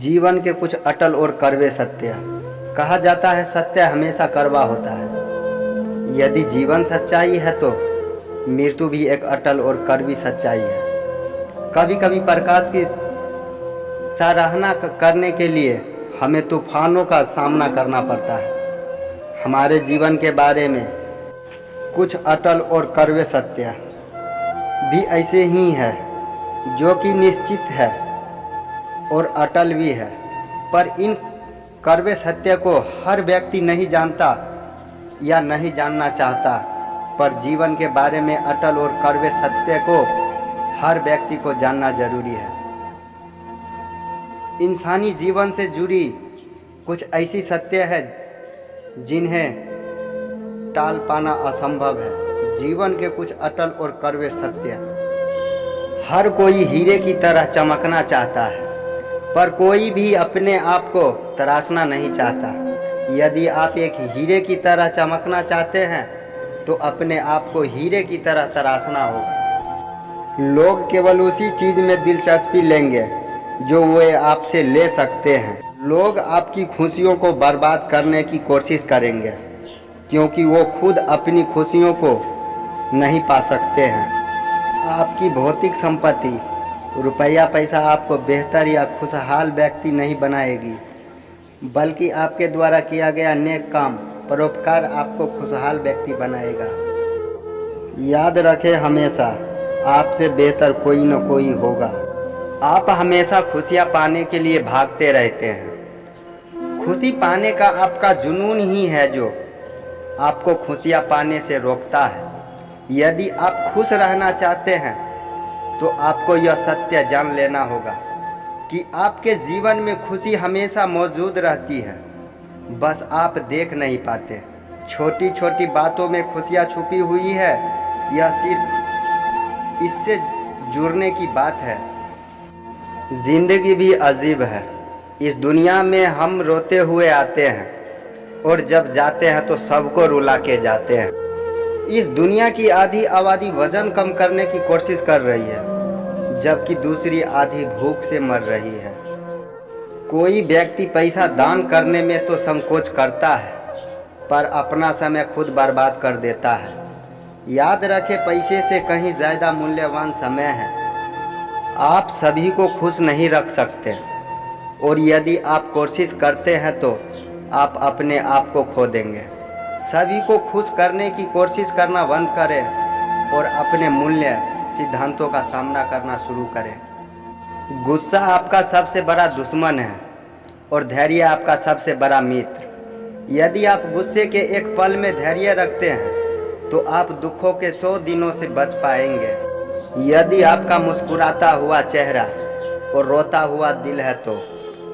जीवन के कुछ अटल और कड़वे सत्य। कहा जाता है सत्य हमेशा कड़वा होता है। यदि जीवन सच्चाई है तो मृत्यु भी एक अटल और कड़वी सच्चाई है। कभी कभी प्रकाश की सराहना करने के लिए हमें तूफानों का सामना करना पड़ता है। हमारे जीवन के बारे में कुछ अटल और कड़वे सत्य भी ऐसे ही है जो कि निश्चित है और अटल भी है, पर इन कड़वे सत्य को हर व्यक्ति नहीं जानता या नहीं जानना चाहता। पर जीवन के बारे में अटल और कड़वे सत्य को हर व्यक्ति को जानना जरूरी है। इंसानी जीवन से जुड़ी कुछ ऐसी सत्य है जिन्हें टाल पाना असंभव है। जीवन के कुछ अटल और कड़वे सत्य। हर कोई हीरे की तरह चमकना चाहता है, पर कोई भी अपने आप को तराशना नहीं चाहता। यदि आप एक हीरे की तरह चमकना चाहते हैं तो अपने आप को हीरे की तरह तराशना होगा। लोग केवल उसी चीज़ में दिलचस्पी लेंगे जो वे आपसे ले सकते हैं। लोग आपकी खुशियों को बर्बाद करने की कोशिश करेंगे क्योंकि वो खुद अपनी खुशियों को नहीं पा सकते हैं। आपकी भौतिक संपत्ति, रुपया पैसा आपको बेहतर या खुशहाल व्यक्ति नहीं बनाएगी, बल्कि आपके द्वारा किया गया नेक काम, परोपकार आपको खुशहाल व्यक्ति बनाएगा। याद रखें, हमेशा आपसे बेहतर कोई न कोई होगा। आप हमेशा खुशियाँ पाने के लिए भागते रहते हैं। खुशी पाने का आपका जुनून ही है जो आपको खुशियाँ पाने से रोकता है। यदि आप खुश रहना चाहते हैं तो आपको यह सत्य जान लेना होगा कि आपके जीवन में खुशी हमेशा मौजूद रहती है, बस आप देख नहीं पाते। छोटी छोटी बातों में खुशियाँ छुपी हुई है। यह सिर्फ इससे जुड़ने की बात है। जिंदगी भी अजीब है। इस दुनिया में हम रोते हुए आते हैं और जब जाते हैं तो सबको रुला के जाते हैं। इस दुनिया की आधी आबादी वजन कम करने की कोशिश कर रही है, जबकि दूसरी आधी भूख से मर रही है। कोई व्यक्ति पैसा दान करने में तो संकोच करता है, पर अपना समय खुद बर्बाद कर देता है। याद रखें, पैसे से कहीं ज़्यादा मूल्यवान समय है। आप सभी को खुश नहीं रख सकते, और यदि आप कोशिश करते हैं तो आप अपने आप को खो देंगे। सभी को खुश करने की कोशिश करना बंद करें और अपने मूल्य सिद्धांतों का सामना करना शुरू करें। गुस्सा आपका सबसे बड़ा दुश्मन है और धैर्य आपका सबसे बड़ा मित्र। यदि आप गुस्से के एक पल में धैर्य रखते हैं तो आप दुखों के 100 दिनों से बच पाएंगे। यदि आपका मुस्कुराता हुआ चेहरा और रोता हुआ दिल है तो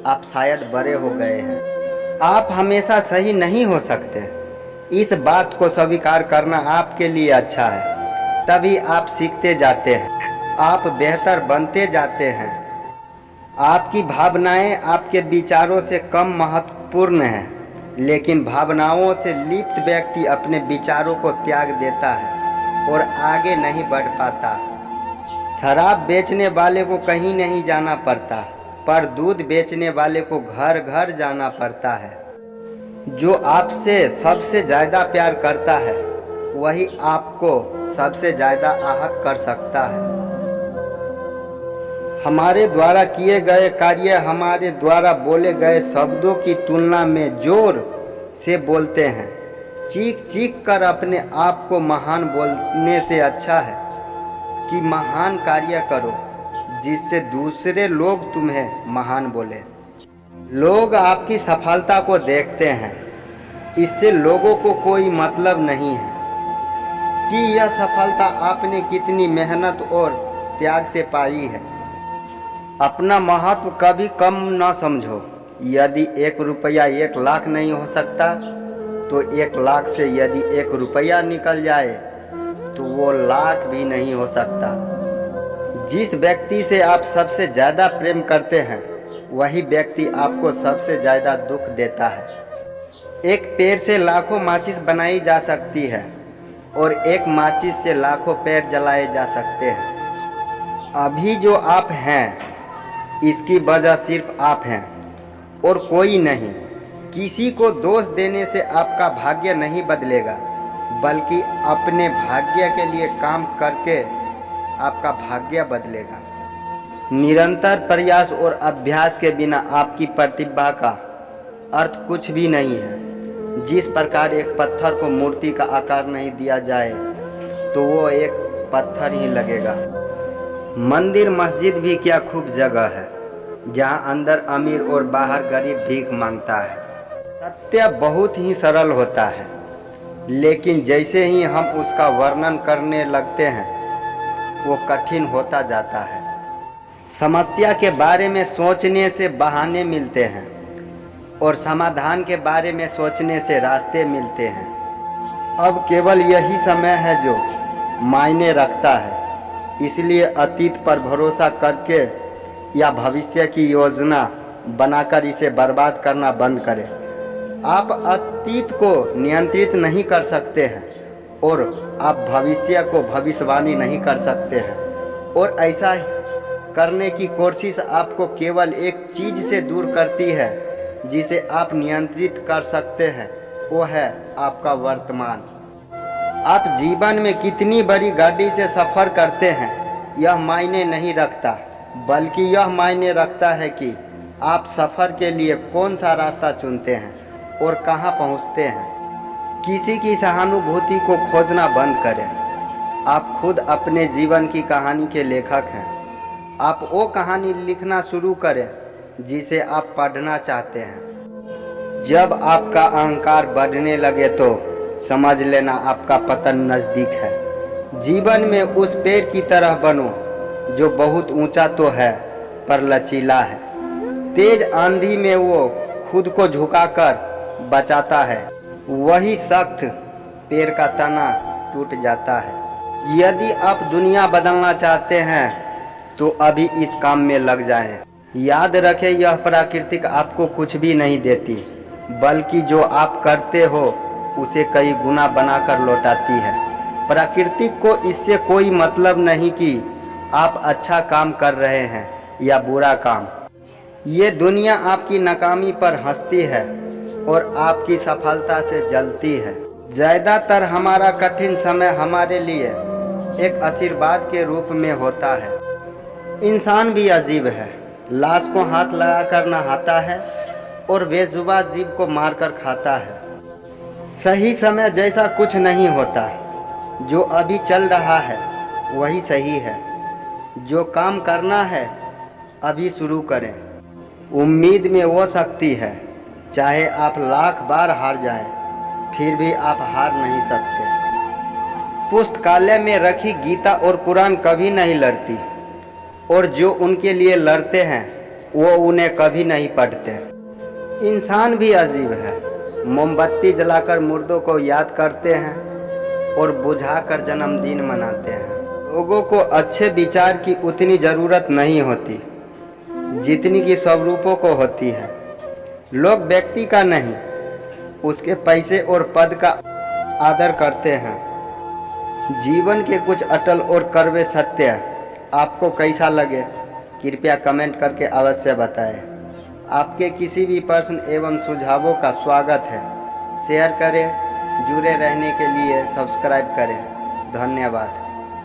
आप शायद बड़े हो गए हैं। आप हमेशा सही नहीं हो सकते। इस बात को स्वीकार करना आपके लिए अच्छा है। तभी आप सीखते जाते हैं, आप बेहतर बनते जाते हैं। आपकी भावनाएं आपके विचारों से कम महत्वपूर्ण हैं, लेकिन भावनाओं से लिप्त व्यक्ति अपने विचारों को त्याग देता है और आगे नहीं बढ़ पाता। शराब बेचने वाले को कहीं नहीं जाना पड़ता, पर दूध बेचने वाले को घर घर जाना पड़ता है। जो आपसे सबसे ज़्यादा प्यार करता है वही आपको सबसे ज़्यादा आहत कर सकता है। हमारे द्वारा किए गए कार्य हमारे द्वारा बोले गए शब्दों की तुलना में जोर से बोलते हैं। चीख चीख कर अपने आप को महान बोलने से अच्छा है कि महान कार्य करो जिससे दूसरे लोग तुम्हें महान बोले। लोग आपकी सफलता को देखते हैं, इससे लोगों को कोई मतलब नहीं है कि यह सफलता आपने कितनी मेहनत और त्याग से पाई है। अपना महत्व कभी कम न समझो। यदि 1 रुपया 1 लाख नहीं हो सकता तो 1 लाख से यदि 1 रुपया निकल जाए तो वो लाख भी नहीं हो सकता। जिस व्यक्ति से आप सबसे ज़्यादा प्रेम करते हैं वही व्यक्ति आपको सबसे ज़्यादा दुख देता है। एक पेड़ से लाखों माचिस बनाई जा सकती है और एक माचिस से लाखों पेड़ जलाए जा सकते हैं। अभी जो आप हैं इसकी वजह सिर्फ आप हैं। और कोई नहीं। किसी को दोष देने से आपका भाग्य नहीं बदलेगा, बल्कि अपने भाग्य के लिए काम करके आपका भाग्य बदलेगा। निरंतर प्रयास और अभ्यास के बिना आपकी प्रतिभा का अर्थ कुछ भी नहीं है। जिस प्रकार एक पत्थर को मूर्ति का आकार नहीं दिया जाए तो वो एक पत्थर ही लगेगा। मंदिर मस्जिद भी क्या खूब जगह है, जहाँ अंदर अमीर और बाहर गरीब भीख मांगता है। सत्य बहुत ही सरल होता है, लेकिन जैसे ही हम उसका वर्णन करने लगते हैं वो कठिन होता जाता है। समस्या के बारे में सोचने से बहाने मिलते हैं और समाधान के बारे में सोचने से रास्ते मिलते हैं। अब केवल यही समय है जो मायने रखता है, इसलिए अतीत पर भरोसा करके या भविष्य की योजना बनाकर इसे बर्बाद करना बंद करें। आप अतीत को नियंत्रित नहीं कर सकते हैं और आप भविष्य को भविष्यवाणी नहीं कर सकते हैं, और ऐसा करने की कोशिश आपको केवल एक चीज़ से दूर करती है जिसे आप नियंत्रित कर सकते हैं, वो है आपका वर्तमान। आप जीवन में कितनी बड़ी गाड़ी से सफ़र करते हैं यह मायने नहीं रखता, बल्कि यह मायने रखता है कि आप सफ़र के लिए कौन सा रास्ता चुनते हैं और कहां पहुंचते हैं। किसी की सहानुभूति को खोजना बंद करें। आप खुद अपने जीवन की कहानी के लेखक हैं। आप वो कहानी लिखना शुरू करें जिसे आप पढ़ना चाहते हैं। जब आपका अहंकार बढ़ने लगे तो समझ लेना आपका पतन नज़दीक है। जीवन में उस पेड़ की तरह बनो जो बहुत ऊंचा तो है पर लचीला है। तेज आंधी में वो खुद को झुकाकर बचाता है, वही सख्त पेड़ का तना टूट जाता है। यदि आप दुनिया बदलना चाहते हैं तो अभी इस काम में लग जाएं। याद रखें, यह प्राकृतिक आपको कुछ भी नहीं देती, बल्कि जो आप करते हो उसे कई गुना बनाकर लौटाती है। प्राकृतिक को इससे कोई मतलब नहीं कि आप अच्छा काम कर रहे हैं या बुरा काम। ये दुनिया आपकी नाकामी पर हंसती है और आपकी सफलता से जलती है। ज़्यादातर हमारा कठिन समय हमारे लिए एक आशीर्वाद के रूप में होता है। इंसान भी अजीब है, लाश को हाथ लगाकर नहाता है और बेजुबान जीव को मारकर खाता है। सही समय जैसा कुछ नहीं होता, जो अभी चल रहा है वही सही है। जो काम करना है अभी शुरू करें। उम्मीद में वो शक्ति है, चाहे आप लाख बार हार जाएं, फिर भी आप हार नहीं सकते। पुस्तकालय में रखी गीता और कुरान कभी नहीं लड़ती, और जो उनके लिए लड़ते हैं वो उन्हें कभी नहीं पढ़ते। इंसान भी अजीब है, मोमबत्ती जलाकर मुर्दों को याद करते हैं और बुझाकर जन्मदिन मनाते हैं। लोगों को अच्छे विचार की उतनी ज़रूरत नहीं होती जितनी कि स्वरूपों को होती है। लोग व्यक्ति का नहीं, उसके पैसे और पद का आदर करते हैं। जीवन के कुछ अटल और कड़वे सत्य आपको कैसा लगे कृपया कमेंट करके अवश्य बताएं। आपके किसी भी प्रश्न एवं सुझावों का स्वागत है। शेयर करें, जुड़े रहने के लिए सब्सक्राइब करें। धन्यवाद।